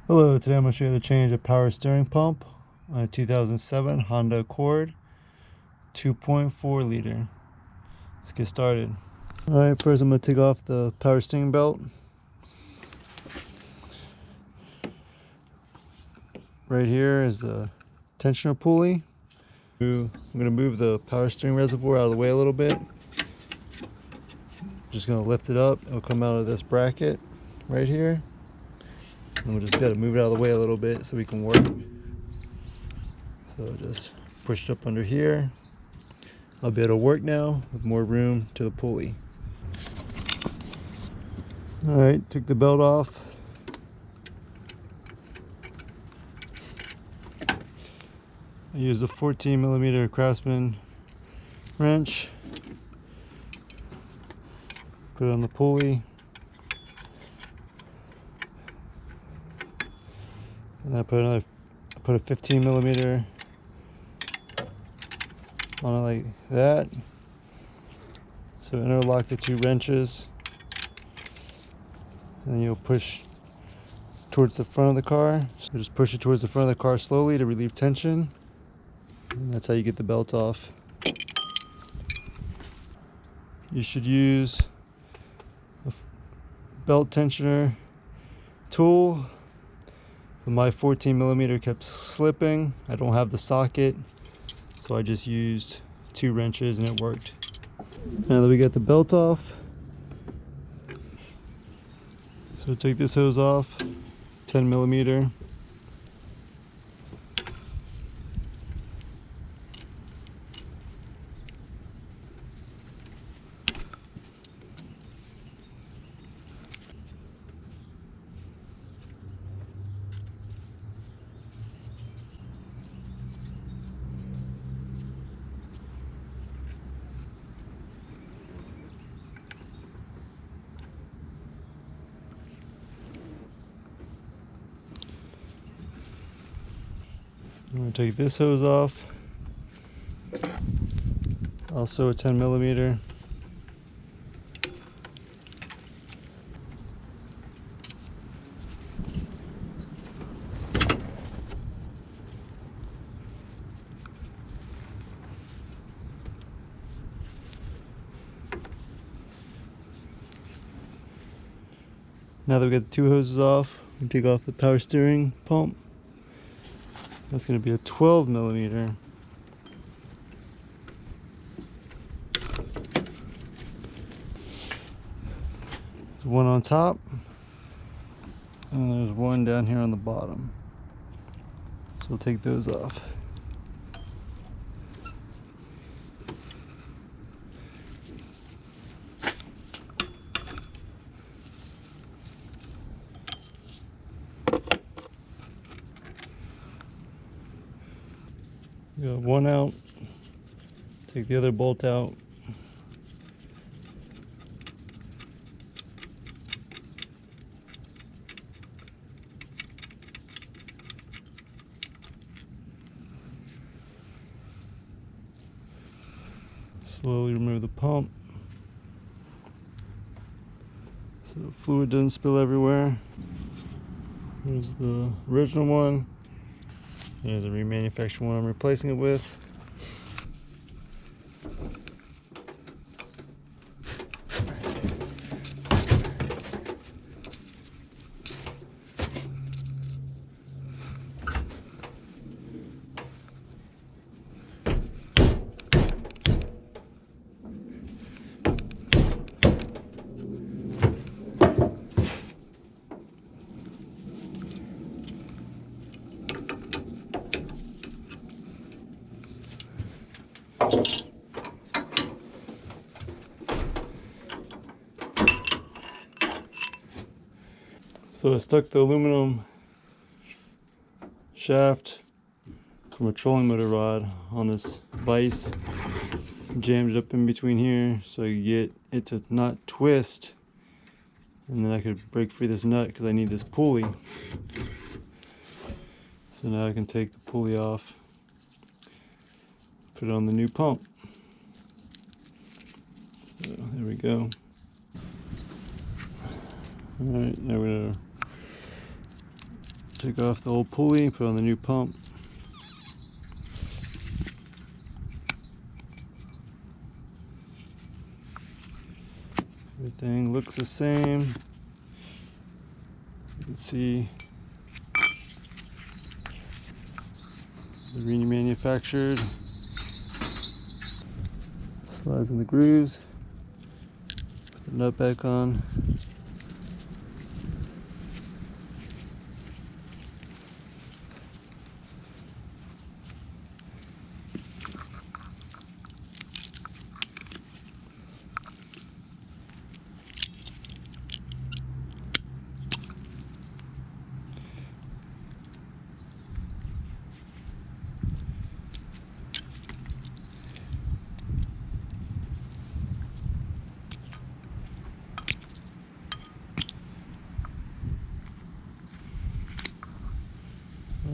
Hello, today I'm going to show you how to change a power steering pump on a 2007 Honda Accord 2.4 liter. Let's get started. Alright, first I'm going to take off the power steering belt. Right here is the tensioner pulley. I'm going to move the power steering reservoir out of the way a little bit. Just going to lift it up. It'll come out of this bracket right here. And we'll just got to move it out of the way a little bit so we can work. So just push it up under here. I'll be able to work now with more room to the pulley. Alright, took the belt off. I used a 14mm Craftsman wrench. Put it on the pulley. And then I put a 15mm on it like that. So interlock the two wrenches. And then you'll push towards the front of the car. So just push it towards the front of the car slowly to relieve tension. And that's how you get the belt off. You should use a belt tensioner tool. My 14mm kept slipping. I don't have the socket, so I just used two wrenches and it worked. Now that we got the belt off, so take this hose off. It's 10mm. I'm going to take this hose off, also a 10mm. Now that we got the two hoses off, we take off the power steering pump. That's going to be a 12mm. There's one on top, and there's one down here on the bottom. So we'll take those off. We got one out. Take the other bolt out. Slowly remove the pump so the fluid doesn't spill everywhere. Here's the original one. There's a remanufactured one I'm replacing it with. So I stuck the aluminum shaft from a trolling motor rod on this vise, jammed it up in between here so I could get it to not twist, and then I could break free this nut because I need this pulley. So now I can take the pulley off, put it on the new pump. So there we go. Alright, now we're going to Take off the old pulley, put on the new pump. Everything looks the same. You can see the remanufactured. Slides in the grooves. Put the nut back on.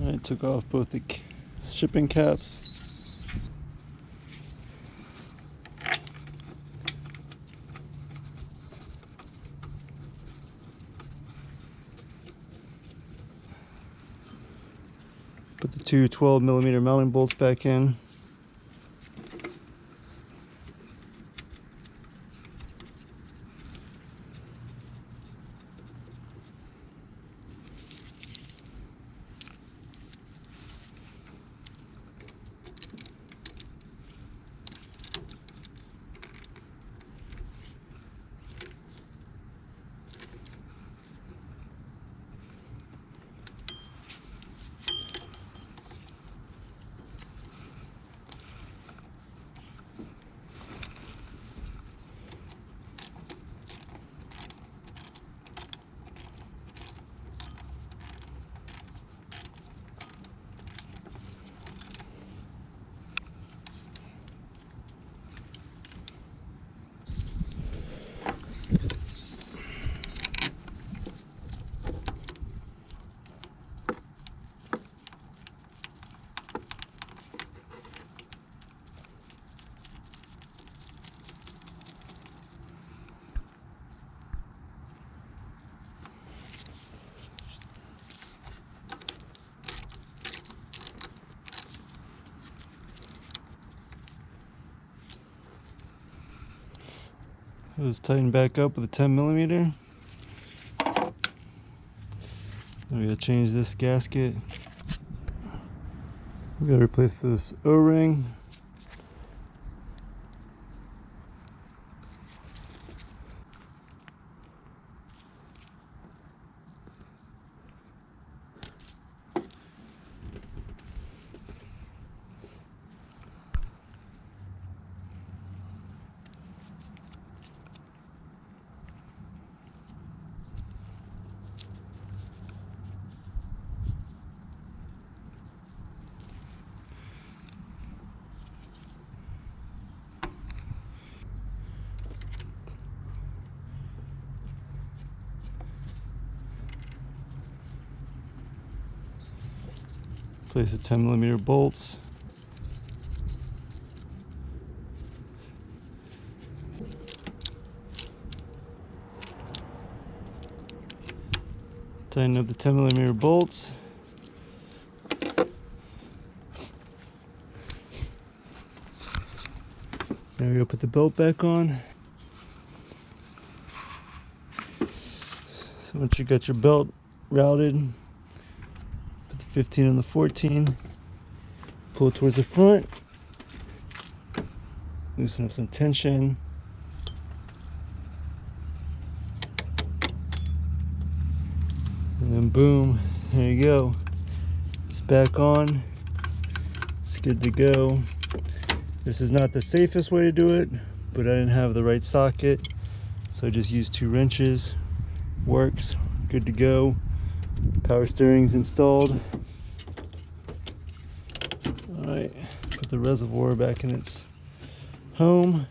I took off both the shipping caps. Put the two 12mm mounting bolts back in. It was tightened back up with a 10mm. We gotta change this gasket. We gotta replace this O-ring. Place the 10mm bolts. Tighten up the 10mm bolts. Now we go put the belt back on. So once you got your belt routed, 15 on the 14, pull it towards the front, loosen up some tension, and then boom, there you go. It's back on, it's good to go. This is not the safest way to do it, but I didn't have the right socket, so I just used 2 wrenches. Works, good to go. Power steering's installed. Alright, put the reservoir back in its home.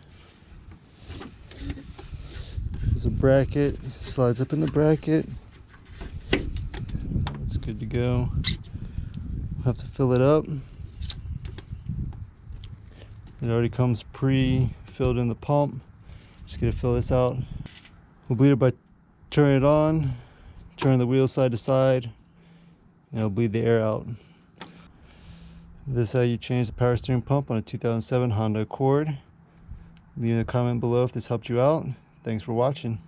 There's a bracket, slides up in the bracket. It's good to go. Have to fill it up. It already comes pre-filled in the pump. Just gonna fill this out. We'll bleed it by turning it on, turning the wheel side to side, and it'll bleed the air out. This is how you change the power steering pump on a 2007 Honda Accord. Leave a comment below if this helped you out. Thanks for watching.